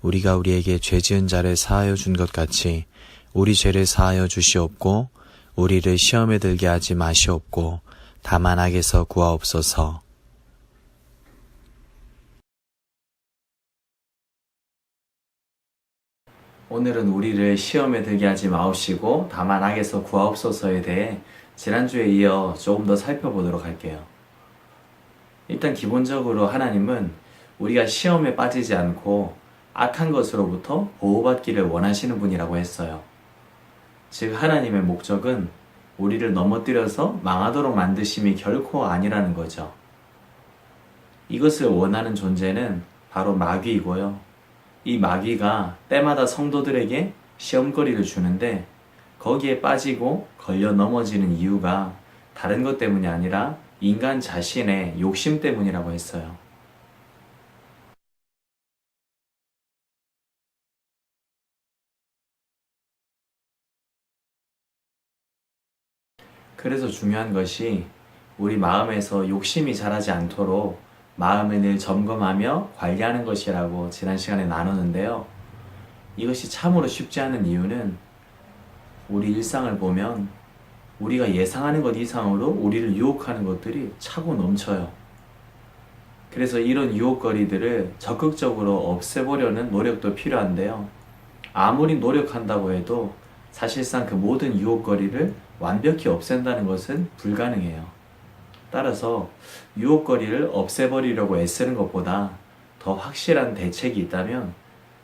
우리가 우리에게 죄 지은 자를 사하여 준 것 같이 우리 죄를 사하여 주시옵고 우리를 시험에 들게 하지 마시옵고 다만 악에서 구하옵소서. 오늘은 우리를 시험에 들게 하지 마옵시고 다만 악에서 구하옵소서에 대해 지난주에 이어 조금 더 살펴보도록 할게요. 일단 기본적으로 하나님은 우리가 시험에 빠지지 않고 악한 것으로부터 보호받기를 원하시는 분이라고 했어요. 즉 하나님의 목적은 우리를 넘어뜨려서 망하도록 만드심이 결코 아니라는 거죠. 이것을 원하는 존재는 바로 마귀이고요. 이 마귀가 때마다 성도들에게 시험거리를 주는데 거기에 빠지고 걸려 넘어지는 이유가 다른 것 때문이 아니라 인간 자신의 욕심 때문이라고 했어요. 그래서 중요한 것이 우리 마음에서 욕심이 자라지 않도록 마음을 늘 점검하며 관리하는 것이라고 지난 시간에 나누는데요. 이것이 참으로 쉽지 않은 이유는 우리 일상을 보면 우리가 예상하는 것 이상으로 우리를 유혹하는 것들이 차고 넘쳐요. 그래서 이런 유혹거리들을 적극적으로 없애보려는 노력도 필요한데요. 아무리 노력한다고 해도 사실상 그 모든 유혹거리를 완벽히 없앤다는 것은 불가능해요. 따라서 유혹거리를 없애버리려고 애쓰는 것보다 더 확실한 대책이 있다면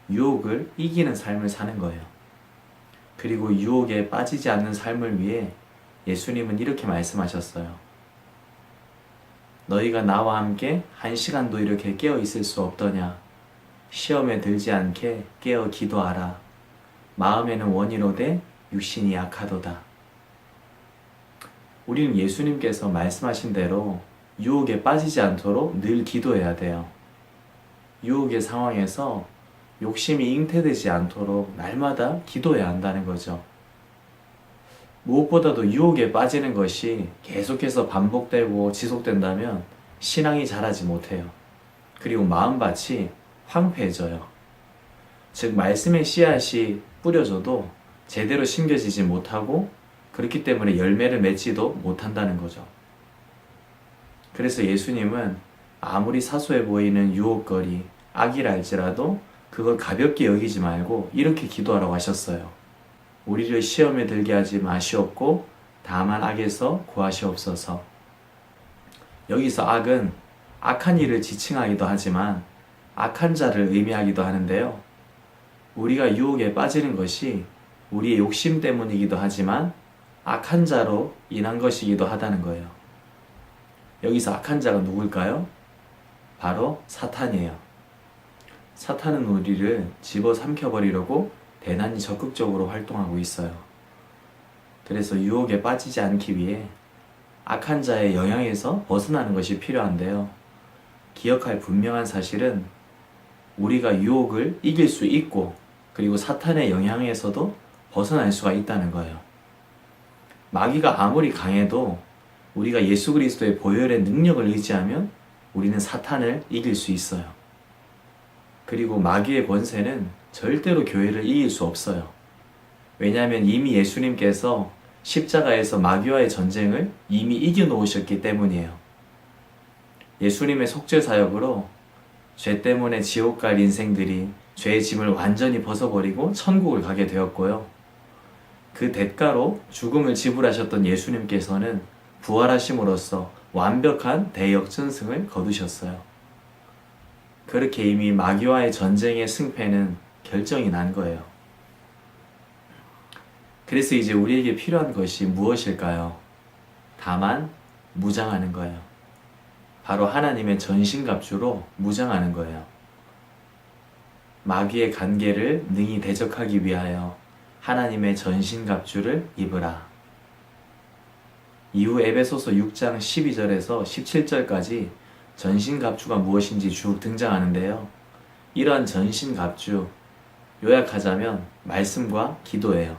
유혹을 이기는 삶을 사는 거예요. 그리고 유혹에 빠지지 않는 삶을 위해 예수님은 이렇게 말씀하셨어요. 너희가 나와 함께 1시간도 이렇게 깨어 있을 수 없더냐? 시험에 들지 않게 깨어 기도하라. 마음에는 원이로되 육신이 약하도다. 우리는 예수님께서 말씀하신 대로 유혹에 빠지지 않도록 늘 기도해야 돼요. 유혹의 상황에서 욕심이 잉태되지 않도록 날마다 기도해야 한다는 거죠. 무엇보다도 유혹에 빠지는 것이 계속해서 반복되고 지속된다면 신앙이 자라지 못해요. 그리고 마음밭이 황폐해져요. 즉 말씀의 씨앗이 뿌려져도 제대로 심겨지지 못하고 그렇기 때문에 열매를 맺지도 못한다는 거죠. 그래서 예수님은 아무리 사소해 보이는 유혹거리, 악이라 할지라도 그걸 가볍게 여기지 말고 이렇게 기도하라고 하셨어요. 우리를 시험에 들게 하지 마시옵고 다만 악에서 구하시옵소서. 여기서 악은 악한 일을 지칭하기도 하지만 악한 자를 의미하기도 하는데요. 우리가 유혹에 빠지는 것이 우리의 욕심 때문이기도 하지만 악한 자로 인한 것이기도 하다는 거예요. 여기서 악한 자가 누굴까요? 바로 사탄이에요. 사탄은 우리를 집어삼켜버리려고 대단히 적극적으로 활동하고 있어요. 그래서 유혹에 빠지지 않기 위해 악한 자의 영향에서 벗어나는 것이 필요한데요. 기억할 분명한 사실은 우리가 유혹을 이길 수 있고 그리고 사탄의 영향에서도 벗어날 수가 있다는 거예요. 마귀가 아무리 강해도 우리가 예수 그리스도의 보혈의 능력을 의지하면 우리는 사탄을 이길 수 있어요. 그리고 마귀의 권세는 절대로 교회를 이길 수 없어요. 왜냐하면 이미 예수님께서 십자가에서 마귀와의 전쟁을 이미 이겨놓으셨기 때문이에요. 예수님의 속죄 사역으로 죄 때문에 지옥 갈 인생들이 죄의 짐을 완전히 벗어버리고 천국을 가게 되었고요. 그 대가로 죽음을 지불하셨던 예수님께서는 부활하심으로써 완벽한 대역전승을 거두셨어요. 그렇게 이미 마귀와의 전쟁의 승패는 결정이 난 거예요. 그래서 이제 우리에게 필요한 것이 무엇일까요? 다만 무장하는 거예요. 바로 하나님의 전신갑주로 무장하는 거예요. 마귀의 간계를 능히 대적하기 위하여 하나님의 전신갑주를 입으라. 이후 에베소서 6장 12절에서 17절까지 전신갑주가 무엇인지 쭉 등장하는데요. 이러한 전신갑주, 요약하자면 말씀과 기도예요.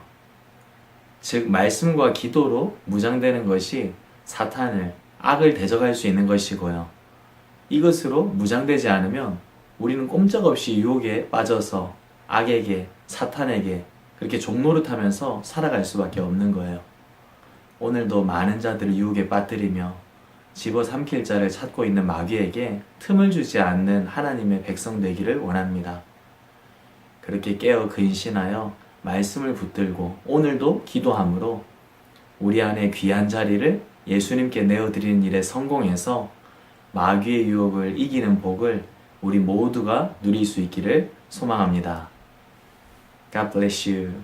즉 말씀과 기도로 무장되는 것이 사탄을, 악을 대적할 수 있는 것이고요. 이것으로 무장되지 않으면 우리는 꼼짝없이 유혹에 빠져서 악에게, 사탄에게 그렇게 종노릇하면서 살아갈 수밖에 없는 거예요. 오늘도 많은 자들을 유혹에 빠뜨리며 집어삼킬 자를 찾고 있는 마귀에게 틈을 주지 않는 하나님의 백성 되기를 원합니다. 그렇게 깨어 근신하여 말씀을 붙들고 오늘도 기도함으로 우리 안에 귀한 자리를 예수님께 내어드리는 일에 성공해서 마귀의 유혹을 이기는 복을 우리 모두가 누릴 수 있기를 소망합니다. God bless you.